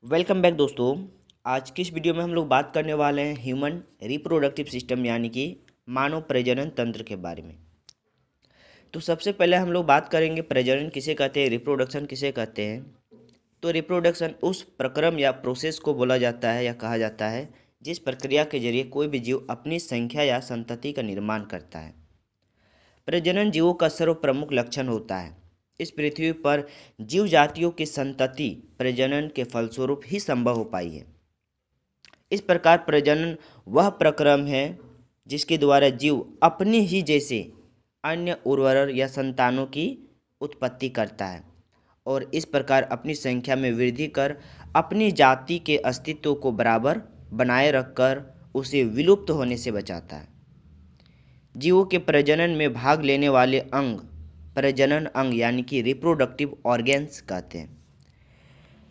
Welcome back दोस्तों। आज की इस वीडियो में हम लोग बात करने वाले हैं ह्यूमन रिप्रोडक्टिव सिस्टम यानी कि मानव प्रजनन तंत्र के बारे में। तो सबसे पहले हम लोग बात करेंगे प्रजनन किसे कहते हैं, रिप्रोडक्शन किसे कहते हैं। तो रिप्रोडक्शन उस प्रक्रम या प्रोसेस को बोला जाता है या कहा जाता है जिस प्रक्रिया के जरिए कोई भी जीव अपनी संख्या या संतति का निर्माण करता है। प्रजनन जीवों का सर्व प्रमुख लक्षण होता है। इस पृथ्वी पर जीव जातियों की संतति प्रजनन के फलस्वरूप ही संभव हो पाई है। इस प्रकार प्रजनन वह प्रक्रम है जिसके द्वारा जीव अपने ही जैसे अन्य उर्वर या संतानों की उत्पत्ति करता है और इस प्रकार अपनी संख्या में वृद्धि कर अपनी जाति के अस्तित्व को बराबर बनाए रखकर उसे विलुप्त होने से बचाता है। जीवों के प्रजनन में भाग लेने वाले अंग प्रजनन अंग यानी कि रिप्रोडक्टिव ऑर्गेन्स कहते हैं।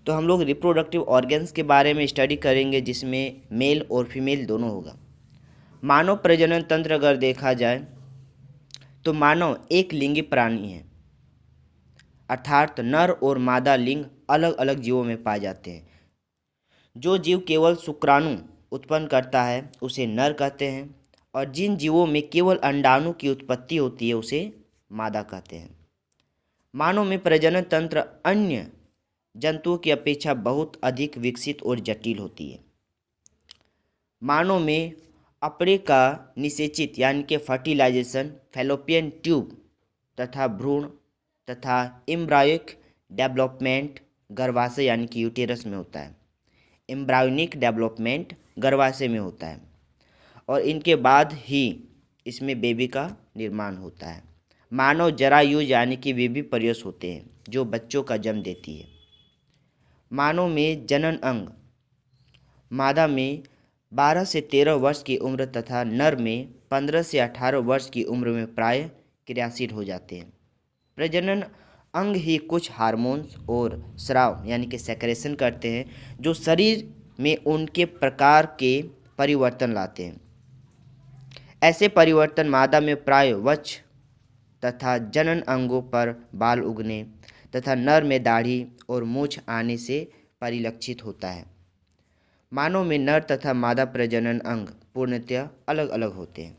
तो हम लोग रिप्रोडक्टिव ऑर्गेन्स के बारे में स्टडी करेंगे जिसमें मेल और फीमेल दोनों होगा। मानव प्रजनन तंत्र अगर देखा जाए तो मानव एक लिंगी प्राणी है, अर्थात नर और मादा लिंग अलग अलग जीवों में पाए जाते हैं। जो जीव केवल शुक्राणु उत्पन्न करता है उसे नर कहते हैं और जिन जीवों में केवल अंडाणु की उत्पत्ति होती है उसे मादा कहते हैं। मानव में प्रजनन तंत्र अन्य जंतुओं की अपेक्षा बहुत अधिक विकसित और जटिल होती है। मानव में अपरे का निषेचित यानी कि फर्टिलाइजेशन फैलोपियन ट्यूब तथा भ्रूण तथा एम्ब्रायोनिक डेवलपमेंट गर्भाशय यानी कि यूटेरस में होता है। एम्ब्रायोनिक डेवलपमेंट गर्भाशय में होता है और इनके बाद ही इसमें बेबी का निर्माण होता है। मानव जरायुज यानी कि बेबी पर्यस होते हैं जो बच्चों का जन्म देती है। मानव में जनन अंग मादा में 12 से 13 वर्ष की उम्र तथा नर में 15 से 18 वर्ष की उम्र में प्राय क्रियाशील हो जाते हैं। प्रजनन अंग ही कुछ हार्मोन्स और स्राव यानी कि सेक्रेशन करते हैं जो शरीर में उनके प्रकार के परिवर्तन लाते हैं। ऐसे परिवर्तन मादा में प्राय वक्ष तथा जनन अंगों पर बाल उगने तथा नर में दाढ़ी और मूछ आने से परिलक्षित होता है। मानव में नर तथा मादा प्रजनन अंग पूर्णतः अलग अलग होते हैं।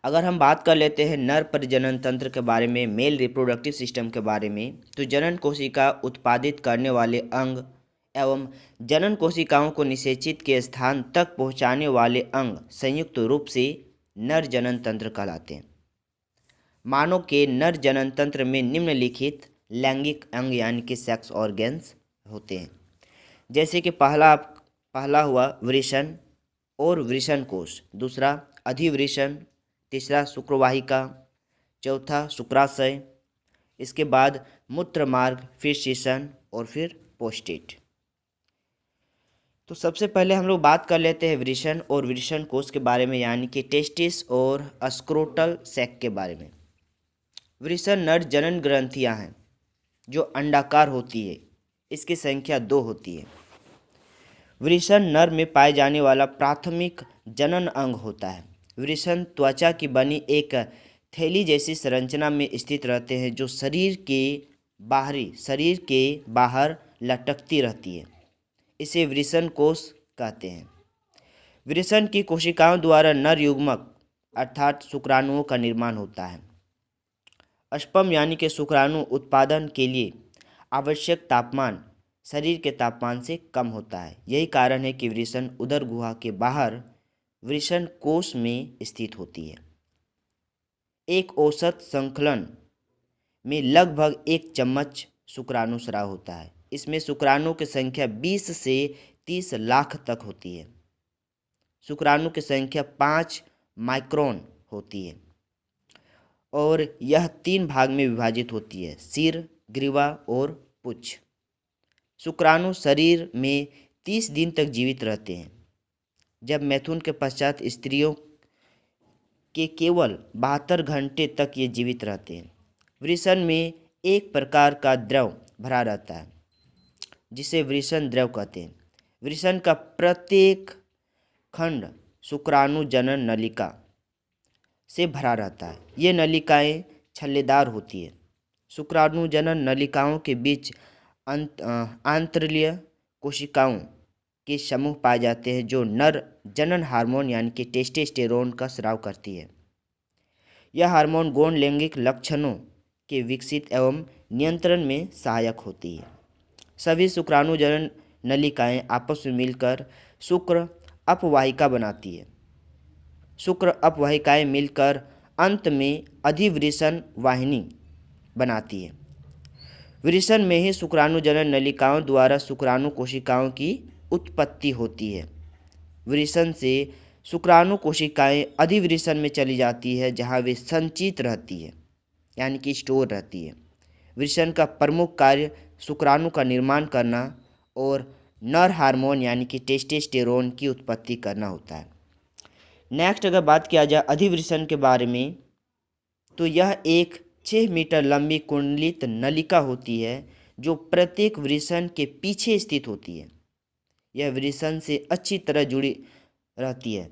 अगर हम बात कर लेते हैं नर प्रजनन तंत्र के बारे में, मेल रिप्रोडक्टिव सिस्टम के बारे में, तो जनन कोशिका उत्पादित करने वाले अंग एवं जनन कोशिकाओं को निषेचित के स्थान तक पहुंचाने वाले अंग संयुक्त रूप से नर जनन तंत्र कहलाते हैं। मानव के नर जनन तंत्र में निम्नलिखित लैंगिक अंग यानी कि सेक्स ऑर्गेन्स होते हैं, जैसे कि पहला हुआ वृषण और वृषण कोश, दूसरा अधिवृषण, तीसरा शुक्रवाहिका, चौथा शुक्राशय, इसके बाद मूत्र मार्ग, फिर शीशन और फिर पोस्टेट। तो सबसे पहले हम लोग बात कर लेते हैं वृषण और वृषण कोश के बारे में यानी कि टेस्टिस और स्क्रोटल सैक के बारे में। वृषण नर जनन ग्रंथियां हैं जो अंडाकार होती है, इसकी संख्या 2 होती है। वृषण नर में पाए जाने वाला प्राथमिक जनन अंग होता है। वृषण त्वचा की बनी एक थैली जैसी संरचना में स्थित रहते हैं जो शरीर के बाहर लटकती रहती है। इसे वृषण कोश कहते हैं। वृषण की कोशिकाओं द्वारा नर युग्मक अर्थात शुक्राणुओं का निर्माण होता है। स्पर्म यानी कि शुक्राणु उत्पादन के लिए आवश्यक तापमान शरीर के तापमान से कम होता है। यही कारण है कि वृषण उदर गुहा के बाहर वृषण कोश में स्थित होती है। एक औसत संकलन में लगभग 1 चम्मच शुक्राणु स्राव होता है। इसमें शुक्राणु की संख्या 20 से 30 लाख तक होती है। शुक्राणु की संख्या 5 माइक्रोन होती है और यह 3 भाग में विभाजित होती है, सिर, ग्रीवा और पुच्छ। शुक्राणु शरीर में 30 दिन तक जीवित रहते हैं। जब मैथुन के पश्चात स्त्रियों के केवल 72 घंटे तक ये जीवित रहते हैं। वृषण में एक प्रकार का द्रव भरा रहता है जिसे वृषण द्रव कहते हैं। वृषण का प्रत्येक खंड शुक्राणु जनन नलिका से भरा रहता है। ये नलिकाएं छल्लेदार होती है। शुक्राणु जनन नलिकाओं के बीच आंतरीय कोशिकाओं के समूह पाए जाते हैं जो नर जनन हार्मोन यानी कि टेस्टोस्टेरोन का स्राव करती है। यह हार्मोन गौण लैंगिक लक्षणों के विकसित एवं नियंत्रण में सहायक होती है। सभी शुक्राणु जनन नलिकाएं आपस में मिलकर शुक्र अपवाहिका बनाती है। शुक्र अपवाहिकाएं मिलकर अंत में अधिवृषण वाहिनी बनाती है। वृषण में ही शुक्राणु जनन नलिकाओं द्वारा शुक्राणु कोशिकाओं की उत्पत्ति होती है। वृषण से शुक्राणु कोशिकाएं अधिवृषण में चली जाती है जहां वे संचित रहती है यानी कि स्टोर रहती है। वृषण का प्रमुख कार्य शुक्राणु का निर्माण करना और नर हार्मोन यानी कि टेस्टोस्टेरोन की उत्पत्ति करना होता है। नेक्स्ट अगर बात किया जाए अधिवृषण के बारे में, तो यह एक 6 मीटर लंबी कुंडलित नलिका होती है जो प्रत्येक वृषण के पीछे स्थित होती है। यह वृषण से अच्छी तरह जुड़ी रहती है।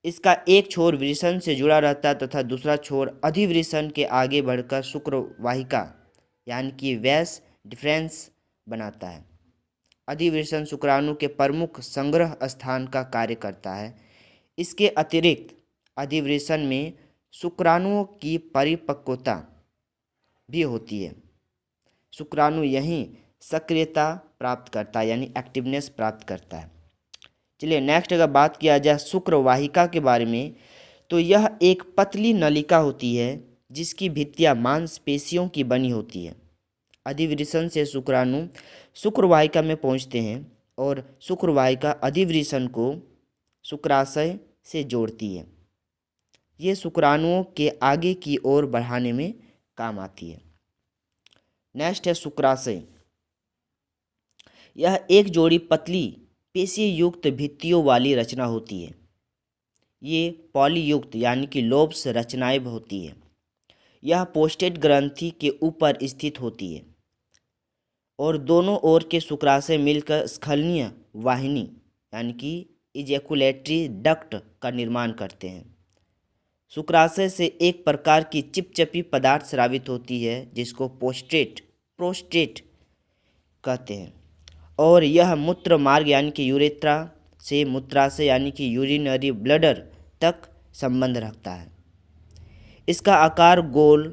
इसका एक छोर वृषण से जुड़ा रहता है तथा दूसरा छोर अधिवृषण के आगे बढ़कर शुक्रवाहिका यानी कि वैस डिफरेंस बनाता है। अधिवृषण शुक्राणु के प्रमुख संग्रह स्थान का कार्य करता है। इसके अतिरिक्त अधिवृषण में शुक्राणुओं की परिपक्वता भी होती है। शुक्राणु यहीं सक्रियता प्राप्त करता है यानी एक्टिवनेस प्राप्त करता है। चलिए नेक्स्ट अगर बात किया जाए शुक्रवाहिका के बारे में, तो यह एक पतली नलिका होती है जिसकी भित्तियां मांसपेशियों की बनी होती है। अधिवृषण से शुक्राणु शुक्रवाहिका में पहुंचते हैं और शुक्रवाहिका अधिवृषण को शुक्राशय से जोड़ती है। ये शुक्राणुओं के आगे की ओर बढ़ाने में काम आती है। नेक्स्ट है शुक्राशय। यह एक जोड़ी पतली पेशी युक्त भित्तियों वाली रचना होती है। ये पॉलीयुक्त यानी कि लोब्स रचनाएं होती है। यह पोस्टेट ग्रंथि के ऊपर स्थित होती है और दोनों ओर के शुक्राशय मिलकर स्खलनीय वाहिनी यानी कि इजैकुलेटरी डक्ट का निर्माण करते हैं। शुक्राशय से एक प्रकार की चिपचिपी पदार्थ स्रावित होती है जिसको प्रोस्टेट कहते हैं और यह मूत्र मार्ग यानी कि यूरेथ्रा से मूत्राशय यानी कि यूरिनरी ब्लडर तक संबंध रखता है। इसका आकार गोल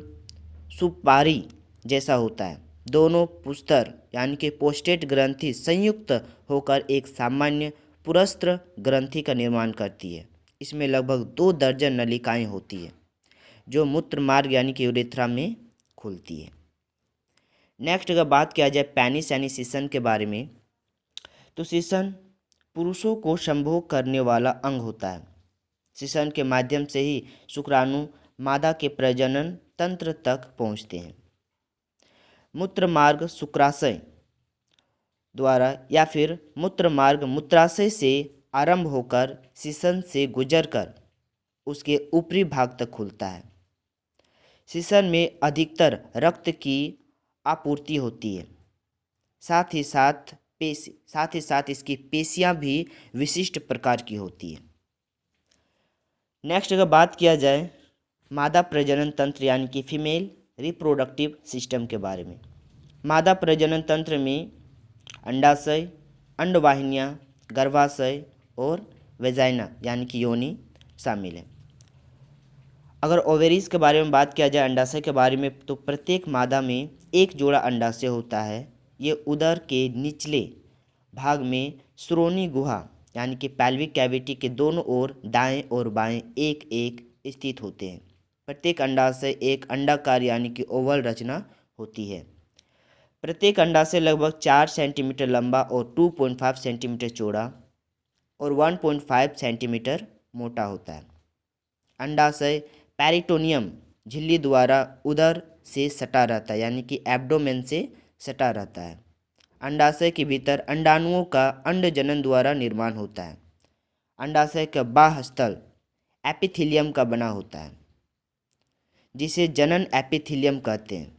सुपारी जैसा होता है। दोनों पुस्तर यानी कि पोस्टेट ग्रंथि संयुक्त होकर एक सामान्य पुरस्त्र ग्रंथि का निर्माण करती है। इसमें लगभग 2 दर्जन नलिकाएं होती है जो मूत्र मार्ग यानी कि यूरेथ्रा में खुलती है। नेक्स्ट अगर बात किया जाए पेनिस यानी सीसन के बारे में, तो सीसन पुरुषों को संभोग करने वाला अंग होता है। सीसन के माध्यम से ही शुक्राणु मादा के प्रजनन तंत्र तक पहुंचते हैं। मूत्र मार्ग शुक्राशय द्वारा या फिर मूत्र मार्ग मूत्राशय से आरंभ होकर सीसन से गुजरकर उसके ऊपरी भाग तक खुलता है। सीसन में अधिकतर रक्त की आपूर्ति होती है। साथ ही साथ इसकी पेशियां भी विशिष्ट प्रकार की होती है। नेक्स्ट अगर बात किया जाए मादा प्रजनन तंत्र यानी कि फीमेल रिप्रोडक्टिव सिस्टम के बारे में, मादा प्रजनन तंत्र में अंडाशय, अंडवाहिनियां, गर्भाशय और वेजाइना यानी कि योनि शामिल है। अगर ओवेरीज के बारे में बात किया जाए अंडाशय के बारे में, तो प्रत्येक मादा में एक जोड़ा अंडाशय होता है। ये उदर के निचले भाग में श्रोणि गुहा यानी कि पैल्विक कैविटी के दोनों ओर दाएं और बाएं एक एक स्थित होते हैं। प्रत्येक अंडाशय एक अंडाकार यानी कि ओवल रचना होती है। प्रत्येक अंडाशय लगभग 4 सेंटीमीटर लंबा और 2.5 सेंटीमीटर चौड़ा और 1.5 सेंटीमीटर मोटा होता है। अंडाशय पेरिटोनियम झिल्ली द्वारा उदर से सटा रहता है यानी कि एब्डोमेन से सटा रहता है। अंडाशय के भीतर अंडाणुओं का अंडजनन द्वारा निर्माण होता है। अंडाशय का बाह्य स्थल एपिथेलियम का बना होता है जिसे जनन एपिथेलियम कहते हैं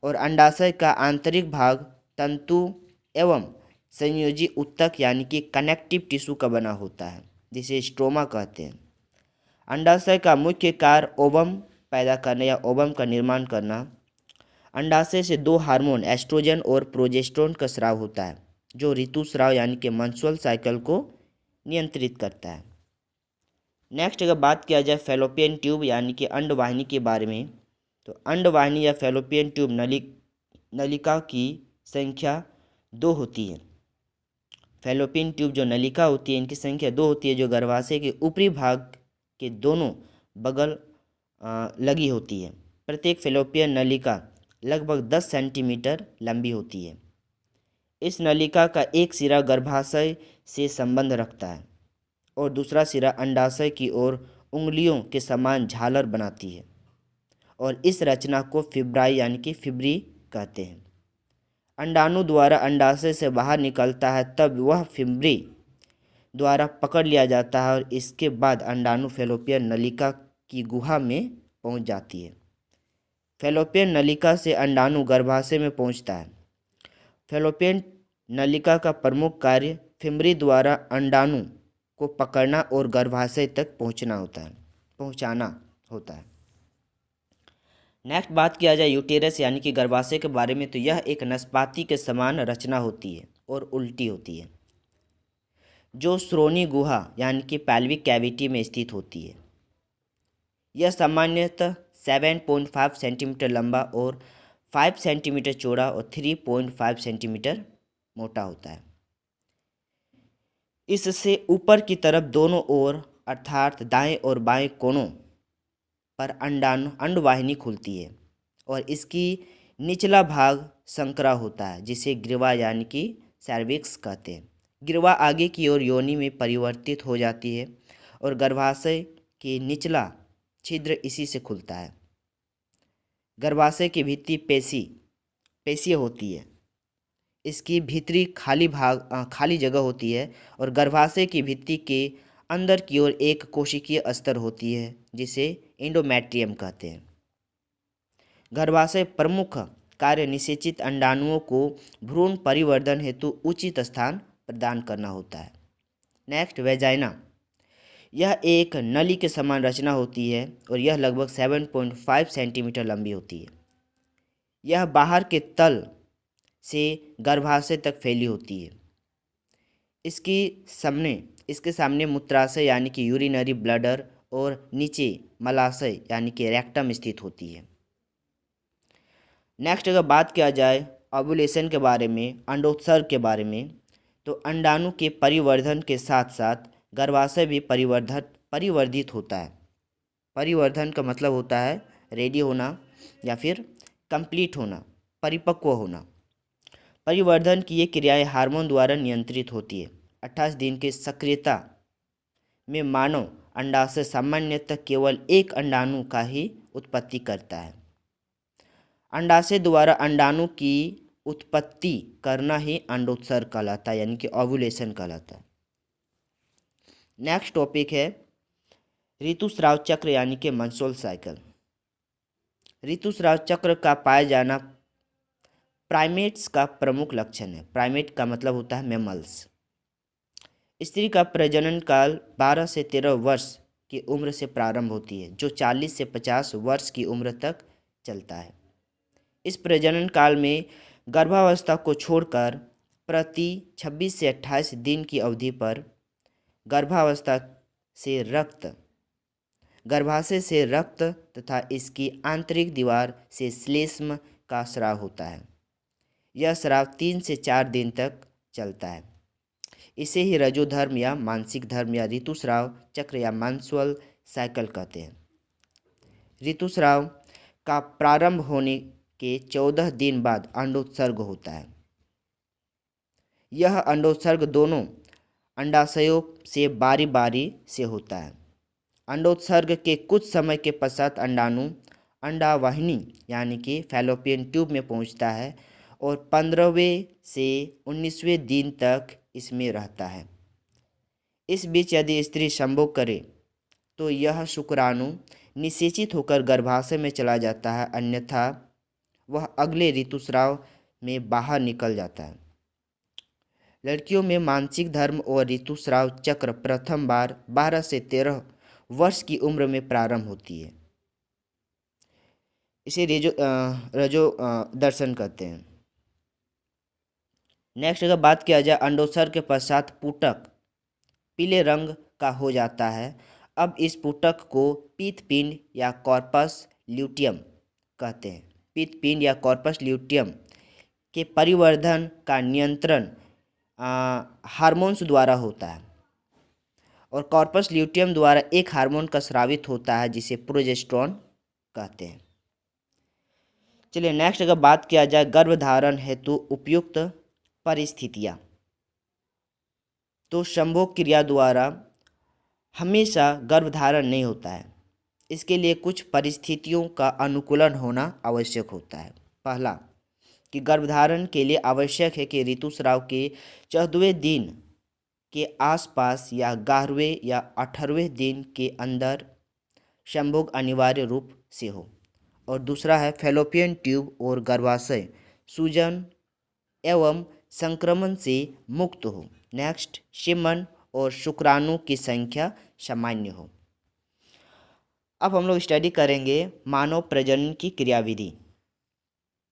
और अंडाशय का आंतरिक भाग तंतु एवं संयोजी उत्तक यानी कि कनेक्टिव टिश्यू का बना होता है जिसे स्ट्रोमा कहते हैं। अंडाशय का मुख्य कार्य ओवम पैदा करना या ओवम का निर्माण करना। अंडाशय से दो हार्मोन एस्ट्रोजन और प्रोजेस्टेरोन का स्राव होता है जो ऋतुस्राव यानी कि मेंस्ट्रुअल साइकिल को नियंत्रित करता है। नेक्स्ट अगर बात किया जाए फैलोपियन ट्यूब यानी कि अंडवाहिनी के बारे में, तो अंडवाहिनी या फैलोपियन ट्यूब नलिका की संख्या 2 होती है। फैलोपियन ट्यूब जो नलिका होती है इनकी संख्या 2 होती है जो गर्भाशय के ऊपरी भाग के दोनों बगल लगी होती है। प्रत्येक फैलोपियन नलिका लगभग 10 सेंटीमीटर लंबी होती है। इस नलिका का एक सिरा गर्भाशय से संबंध रखता है और दूसरा सिरा अंडाशय की ओर उंगलियों के समान झालर बनाती है और इस रचना को फिब्राई यानी कि फिब्री कहते हैं। अंडाणु द्वारा अंडाशय से बाहर निकलता है तब वह फिब्री द्वारा पकड़ लिया जाता है और इसके बाद अंडाणु फैलोपियन नलिका की गुहा में पहुंच जाती है। फैलोपियन नलिका से अंडाणु गर्भाशय में पहुंचता है। फैलोपियन नलिका का प्रमुख कार्य फिब्री द्वारा अंडाणु को पकड़ना और गर्भाशय तक पहुंचाना होता है। नेक्स्ट बात किया जाए यूटेरस यानी कि गर्भाशय के बारे में, तो यह एक नाशपाती के समान रचना होती है और उल्टी होती है जो श्रोणि गुहा यानी कि पैल्विक कैविटी में स्थित होती है। यह सामान्यतः 7.5 सेंटीमीटर लंबा और 5 सेंटीमीटर चौड़ा और 3.5 सेंटीमीटर मोटा होता है। इससे ऊपर की तरफ दोनों ओर अर्थात दाएं और बाएं कोनों पर अंडवाहिनी खुलती है और इसकी निचला भाग संकरा होता है जिसे ग्रीवा यानी कि सर्विक्स कहते हैं। ग्रीवा आगे की ओर योनि में परिवर्तित हो जाती है और गर्भाशय की निचला छिद्र इसी से खुलता है। गर्भाशय की भित्ति पेशीय होती है। इसकी भीतरी खाली जगह होती है और गर्भाशय की भित्ति के अंदर की ओर एक कोशिकीय स्तर होती है जिसे एंडोमेट्रियम कहते हैं। गर्भाशय प्रमुख कार्य निषेचित अंडाणुओं को भ्रूण परिवर्धन हेतु उचित स्थान प्रदान करना होता है। नेक्स्ट वेजाइना, यह एक नली के समान रचना होती है और यह लगभग 7.5 सेंटीमीटर लंबी होती है। यह बाहर के तल से गर्भाशय तक फैली होती है। इसके सामने मूत्राशय यानी कि यूरिनरी ब्लैडर और नीचे मलाशय यानी कि रेक्टम स्थित होती है। नेक्स्ट अगर बात किया जाए ओव्यूलेशन के बारे में, अंडोत्सर्ग के बारे में, तो अंडाणु के परिवर्धन के साथ साथ गर्भाशय भी परिवर्धित होता है। परिवर्धन का मतलब होता है रेडी होना या फिर कंप्लीट होना, परिपक्व होना। परिवर्धन की ये क्रियाएं हार्मोन द्वारा नियंत्रित होती है। 28 दिन की सक्रियता में मानव अंडाशय सामान्यतः केवल एक अंडाणु का ही उत्पत्ति करता है। अंडाशय द्वारा अंडाणु की उत्पत्ति करना ही अंडोत्सर्ग कहलाता है यानी कि ओव्यूलेशन कहलाता है। नेक्स्ट टॉपिक है ऋतुस्राव चक्र यानी कि मेंस्ट्रुअल साइकिल। ऋतुस्राव चक्र का पाया जाना प्राइमेट्स का प्रमुख लक्षण है। प्राइमेट का मतलब होता है मैमल्स। स्त्री का प्रजनन काल 12 से 13 वर्ष की उम्र से प्रारंभ होती है जो 40 से 50 वर्ष की उम्र तक चलता है। इस प्रजनन काल में गर्भावस्था को छोड़कर प्रति 26 से 28 दिन की अवधि पर गर्भाशय से रक्त तथा इसकी आंतरिक दीवार से श्लेष्म का स्राव होता है। यह स्राव 3 से 4 दिन तक चलता है। इसे ही रजोधर्म या मासिक धर्म या ऋतुस्राव चक्र या मेंस्ट्रुअल साइकिल कहते हैं। ऋतुस्राव का प्रारंभ होने के 14 दिन बाद अंडोत्सर्ग होता है। यह अंडोत्सर्ग दोनों अंडाशयों से बारी बारी से होता है। अंडोत्सर्ग के कुछ समय के पश्चात अंडाणु अंडावाहिनी यानी कि फैलोपियन ट्यूब में पहुंचता है और 15वें से 19वें दिन तक इसमें रहता है। इस बीच यदि स्त्री संभोग करे तो यह शुक्राणु निषेचित होकर गर्भाशय में चला जाता है, अन्यथा वह अगले ऋतुस्राव में बाहर निकल जाता है। लड़कियों में मासिक धर्म और ऋतुस्राव चक्र प्रथम बार 12 से 13 वर्ष की उम्र में प्रारंभ होती है। इसे रजो दर्शन कहते हैं। नेक्स्ट अगर बात किया जाए, अंडोत्सर्ग के पश्चात पुटक पीले रंग का हो जाता है। अब इस पुटक को पीतपिंड या कॉर्पस ल्यूटियम कहते हैं। पीतपिंड या कॉर्पस ल्यूटियम के परिवर्धन का नियंत्रण हार्मोन्स द्वारा होता है, और कॉर्पस ल्यूटियम द्वारा एक हार्मोन का स्रावित होता है जिसे प्रोजेस्टेरोन कहते हैं। चलिए नेक्स्ट अगर बात किया जाए, गर्भधारण हेतु उपयुक्त परिस्थितियाँ, तो संभोग क्रिया द्वारा हमेशा गर्भधारण नहीं होता है। इसके लिए कुछ परिस्थितियों का अनुकूलन होना आवश्यक होता है। पहला कि गर्भधारण के लिए आवश्यक है कि ऋतुस्राव के 14वें दिन के आसपास या 11वें या 18वें दिन के अंदर संभोग अनिवार्य रूप से हो। और दूसरा है फैलोपियन ट्यूब और गर्भाशय सूजन एवं संक्रमण से मुक्त हो। नेक्स्ट, सेमन और शुक्राणु की संख्या सामान्य हो। अब हम लोग स्टडी करेंगे मानव प्रजनन की क्रियाविधि,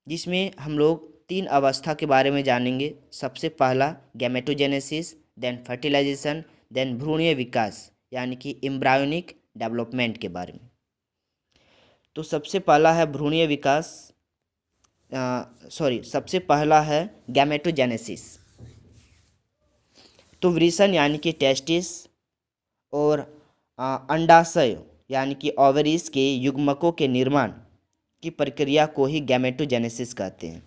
जिसमें हम लोग 3 अवस्था के बारे में जानेंगे। सबसे पहला गैमेटोजेनेसिस, देन फर्टिलाइजेशन, देन भ्रूणीय विकास यानी कि एम्ब्रायोनिक डेवलपमेंट के बारे में। तो सबसे पहला है भ्रूणीय विकास, सबसे पहला है गैमेटोजेनेसिस। तो वृषण यानी कि टेस्टिस और अंडाशय यानी कि ओवरीज के युग्मकों के निर्माण की प्रक्रिया को ही गैमेटोजेनेसिस कहते हैं।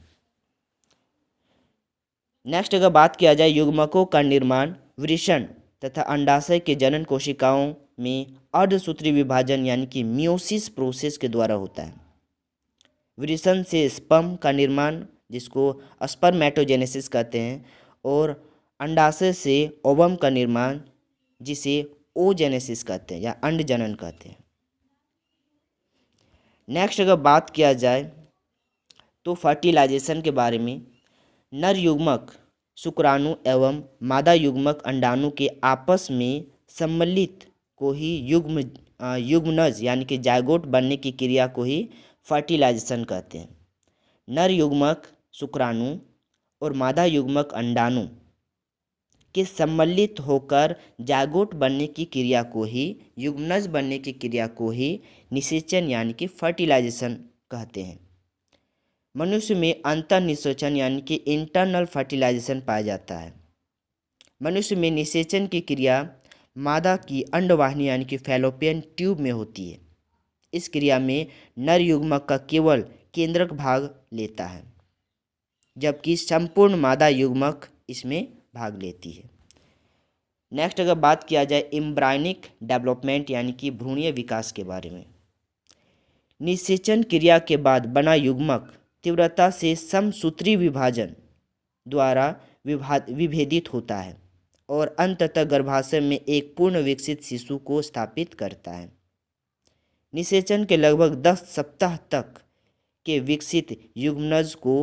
नेक्स्ट अगर बात किया जाए, युग्मकों का निर्माण वृषण तथा अंडाशय के जनन कोशिकाओं में अर्धसूत्री विभाजन यानी कि मियोसिस प्रोसेस के द्वारा होता है। वृषण से स्पर्म का निर्माण जिसको स्पर्मेटोजेनेसिस कहते हैं, और अंडाशय से ओवम का निर्माण जिसे ओजेनेसिस कहते हैं या अंड जनन कहते हैं। नेक्स्ट अगर बात किया जाए तो फर्टिलाइजेशन के बारे में, नर युग्मक शुक्राणु एवं मादा युग्मक अंडाणु के आपस में सम्मिलित को ही युग्मनज यानी कि जायगोट बनने की क्रिया को ही फर्टिलाइजेशन कहते हैं। नर युग्मक शुक्राणु और मादा युग्मक अंडाणु के सम्मिलित होकर जायगोट बनने की क्रिया को ही, युग्मनज बनने की क्रिया को ही निषेचन यानी कि फर्टिलाइजेशन कहते हैं। मनुष्य में अंतर निषेचन यानी कि इंटरनल फर्टिलाइजेशन पाया जाता है। मनुष्य में निषेचन की क्रिया मादा की अंडवाहिनी यानी कि फैलोपियन ट्यूब में होती है। इस क्रिया में नर युग्मक का केवल केंद्रक भाग लेता है, जबकि संपूर्ण मादा युग्मक इसमें भाग लेती है। नेक्स्ट अगर बात किया जाए एम्ब्रायोनिक डेवलपमेंट यानी कि भ्रूणीय विकास के बारे में, निषेचन क्रिया के बाद बना युग्मक तीव्रता से समसूत्री विभाजन द्वारा विभेदित होता है और अंततः गर्भाशय में एक पूर्ण विकसित शिशु को स्थापित करता है। निषेचन के लगभग 10 सप्ताह तक के विकसित युग्मनज को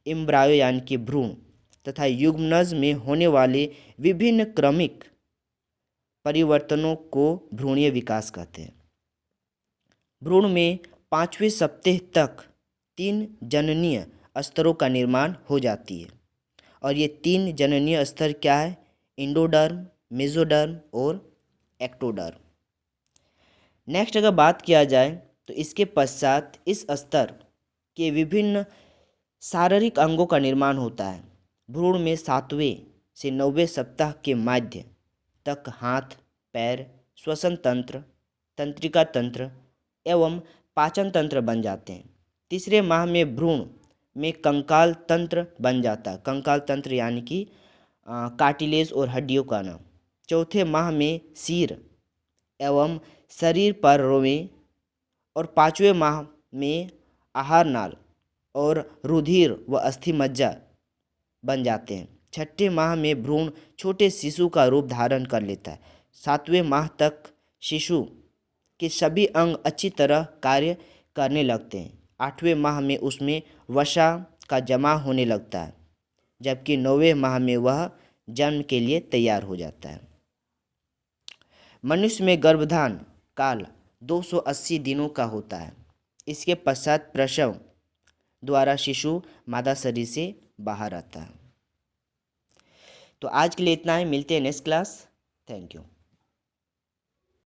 एम्ब्रायो यानी कि भ्रूण तथा युग्मनज में होने वाले विभिन्न क्रमिक परिवर्तनों को भ्रूणीय विकास कहते हैं। भ्रूण में 5वें सप्ताह तक 3 जननीय स्तरों का निर्माण हो जाती है, और ये 3 जननीय स्तर क्या है? इंडोडर्म, मेसोडर्म और एक्टोडर्म। नेक्स्ट अगर बात किया जाए तो इसके पश्चात इस स्तर के विभिन्न शारीरिक अंगों का निर्माण होता है। भ्रूण में 7वें से 9वें सप्ताह के मध्य तक हाथ, पैर, श्वसन तंत्र, तंत्रिका तंत्र एवं पाचन तंत्र बन जाते हैं। तीसरे माह में भ्रूण में कंकाल तंत्र बन जाता है। कंकाल तंत्र यानी कि कार्टिलेज और हड्डियों का नाम। चौथे माह में सिर एवं शरीर पर रोमें, और 5वें माह में आहार नाल और रुधिर व अस्थि मज्जा बन जाते हैं। 6ठे माह में भ्रूण छोटे शिशु का रूप धारण कर लेता है। 7वें माह तक शिशु के सभी अंग अच्छी तरह कार्य करने लगते हैं। 8वें माह में उसमें वसा का जमा होने लगता है, जबकि 9वें माह में वह जन्म के लिए तैयार हो जाता है। मनुष्य में गर्भधान काल 280 दिनों का होता है। इसके पश्चात प्रसव द्वारा शिशु मादा शरीर से बाहर आता है। तो आज के लिए इतना ही, मिलते हैं नेक्स्ट क्लास। Thank you.